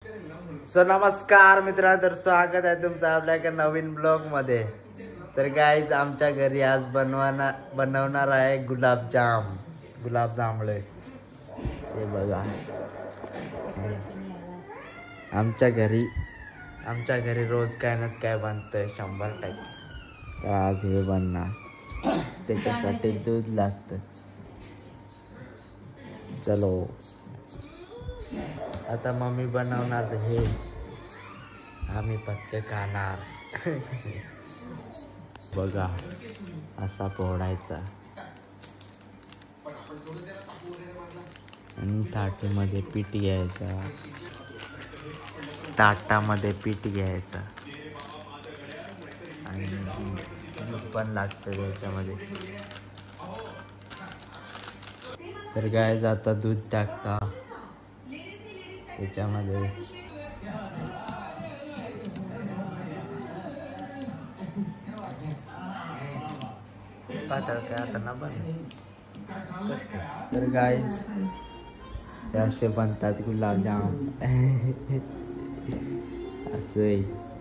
So नमस्कार मित्रांनो, तर स्वागत आहे तुमचं आपल्या एका नवीन ब्लॉग मध्ये. तर गाईज आमच्या घरी आज बनवणार आहे गुलाबजामुळे. हे बघा आमच्या घरी रोज काय ना काय बनतंय 100%. तर आज हे बनणार, त्याच्यासाठी दूध लागतं. चलो आता मम्मी बनवणार हे, आम्ही पत्ते खाणार. बघा असा फोडायचा आणि ताटामध्ये पीठ घ्यायचा आणि दूध पण लागतं त्याच्यामध्ये. तर गाईज आता दूध टाकता त्याच्यामध्ये. पातळ काय आता ना बन. तर गाईज असे बनतात गुलाबजाम. असे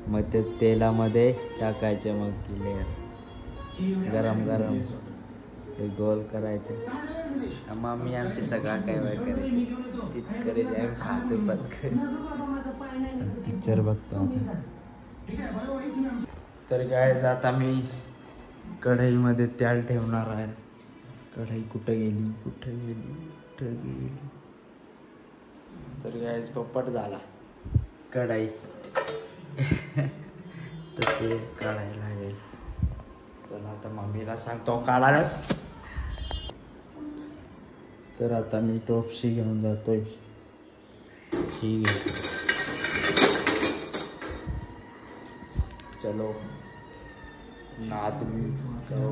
मग ते तेलामध्ये टाकायचे, मग लेअर गरम ते गोल करायचे. मम्मी आमची सगळा काय करेल तीच करेल, आम्ही खातो पत्ते. पिक्चर बघतो आता. तर गाईज आता मी कढईमध्ये तेल ठेवणार आहे. कढई कुठे गेली. तर गाईज पोपट झाला कढई. तर ते काढायला लागेल. चला आता मम्मीला सांगतो काढायला. तर आता मी टोपशी घेऊन जातोय. ठीक आहे, चलो नाद करो.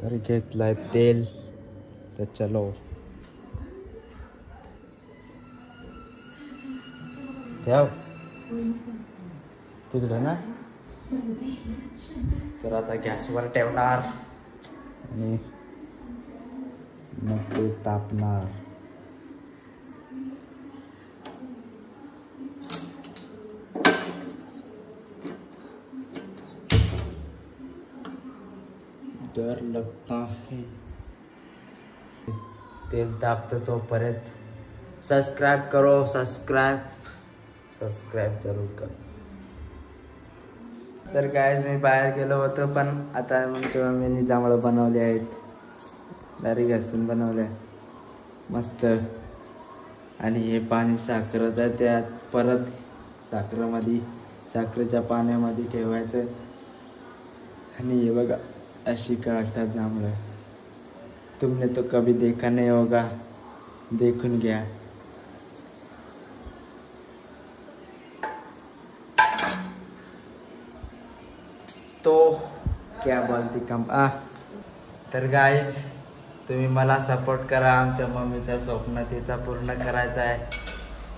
तर घेतलाय तेल, तर चलो ठेव तिकडे ना. तर आता गॅसवर ठेवणार आणि मग ते तापणार. डर लगता है. तेल तापतं तोपर्यंत सब्सक्राइब करो. सब्सक्राइब जरूर करो. तर गाईज मी बाहेर गेलो होतो, पण आता आमच्या मम्मीने जांभळं बनवले आहेत. दारी घासून बनवल्या मस्त. आणि हे पाणी साखरेचं, त्यात परत साखरेच्या पाण्यामध्ये ठेवायचं. आणि हे बघा अशी काढतात जांभळं. तुमने तो कभी देखा नहीं होगा, देखून घ्या. तो क्या बोलती कम. तर गाईज तुम्ही मला सपोर्ट करा. आमच्या मम्मीचं स्वप्न तिचा पूर्ण करायचं आहे,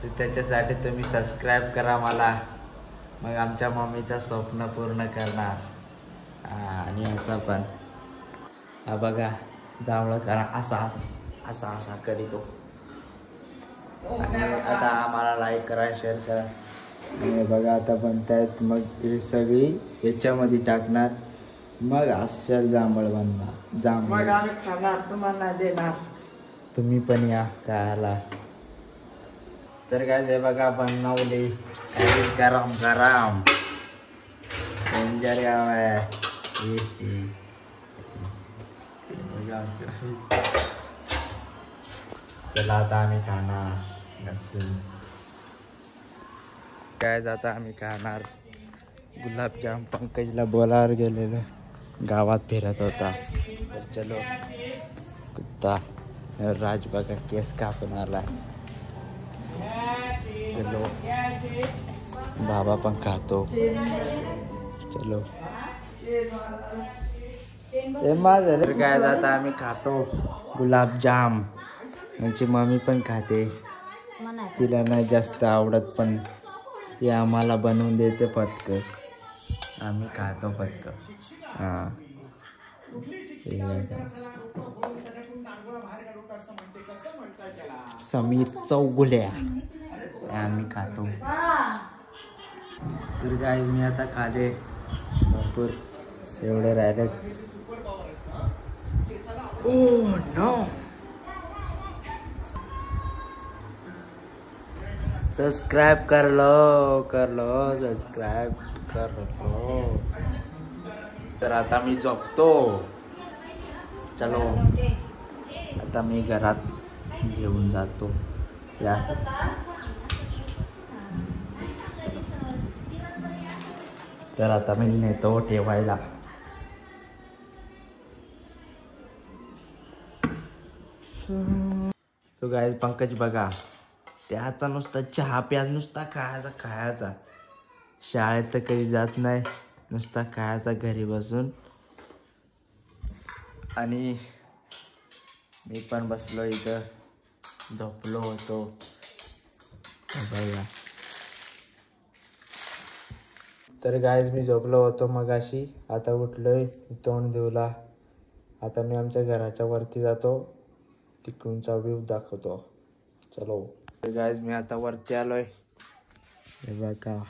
तर त्याच्यासाठी तुम्ही सबस्क्राईब करा मला. मग आमच्या मम्मीचं स्वप्न पूर्ण करणार. आणि याचा पण हा बघा जांभळं करा असा करीतो. आणि आता आम्हाला लाईक करा, शेअर करा. आणि बघा आता बनतायत. मग हे सगळी याच्यामध्ये टाकणार, मग असं जांभळ बनणार. जांभळ आम्ही खाणार, तुम्हाला देणार. तुम्ही पण या खायला. तर काय हे बघा बनवले गरम डेंजर आहे. चला आता आम्ही खाणार. काय आता आम्ही खाणार गुलाबजाम. पंकजला बोलावर गेलेलो, गावात फिरत होता. तर चलो कुत्ता राज बघा केस कापून आलाय. चलो बाबा पण खातो. चलो तर काय आता आम्ही खातो गुलाबजाम. आमची मम्मी पण खाते, तिला नाही जास्त आवडत, पण ती आम्हाला बनवून देते पटकन. आम्ही खातो पटकन. हां समीर चौगुल्या आम्ही खातो. तर गाईज मी आता खाले भरपूर, एवढे राहिले. Oh no. सब्सक्राइब कर लो सब्सक्राइब कर लो. तर आता मी झोपतो. चलो आता मी घरात घेऊन जातो. या तर आता मी नेतो ठेवायला. सो गाईज पंकज बघा, त्याचा नुसता चहा प्याज, नुसता खायचा. शाळेत तर कधी जात नाही, नुसता खायचा घरी बसून. आणि मी पण बसलो इथं, झोपलो होतो बघा. तर गाईज मी झोपलो होतो मगाशी, आता उठलोय, तोंड धुवला. आता मी आमच्या घराच्या वरती जातो, तिकडूनचा व्ह्यू दाखवतो. चलो गाईज मी आता वरती आलोय. हे बघा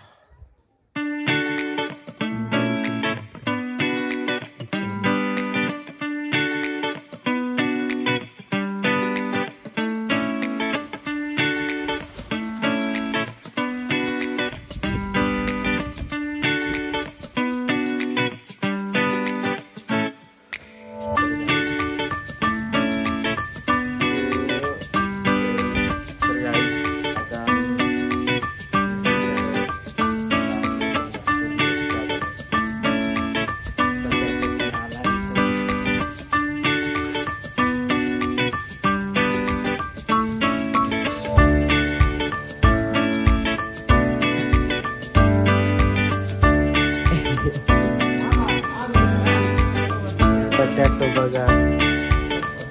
पटॅटो बघा,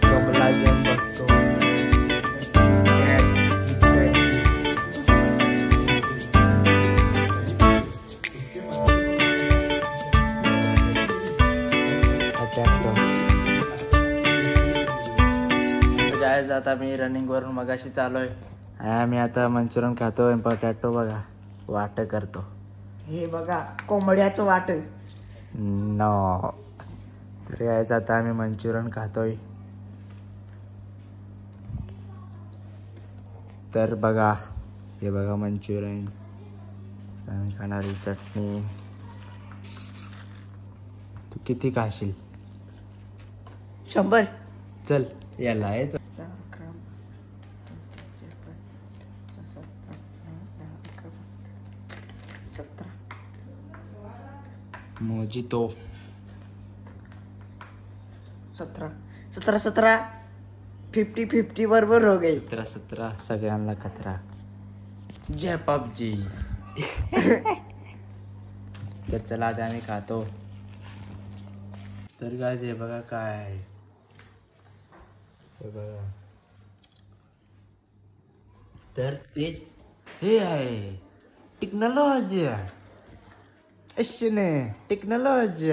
कमला गेम बघतो. गाईज आता मी रनिंग वरून मगाशी चालूय. मी आता मंचुरियन खातोय. पटॅटो बघा वाट करतो. हे बघा कोंबड्याचं वाट. नो. तर यायचं आता आम्ही मंचुरियन खातोय. तर बघा हे बघा मंचुरियन, आम्ही खाणारी चटणी. तू किती खाशील? 100. चल याला आहे. मोजितो 17 50 बरोबर हो गई. 17 सगळ्यांना कचरा. जय पबजी. तर चला आता आम्ही खातो. तर काय हे बघा काय आहे, हे बघा. तर ते हे आहे टेक्नॉलॉजी. अशी नाही टेक्नॉलॉजी.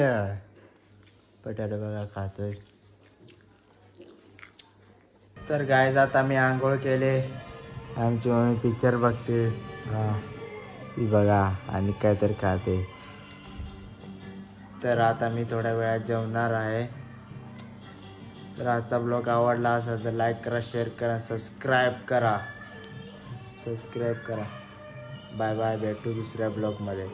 पटाटो बघा खातोय. तर गाईज आता मी आंघोळ केले. आमची मम्मी पिक्चर बघते. ती बघा आणि काहीतरी खाते. तर आता मी थोड्या वेळात जेवणार आहे. तर आजचा ब्लॉग आवडला असेल तर लाईक करा, शेअर करा, सबस्क्राईब करा. बाय बाय, भेटू दुसऱ्या ब्लॉगमध्ये.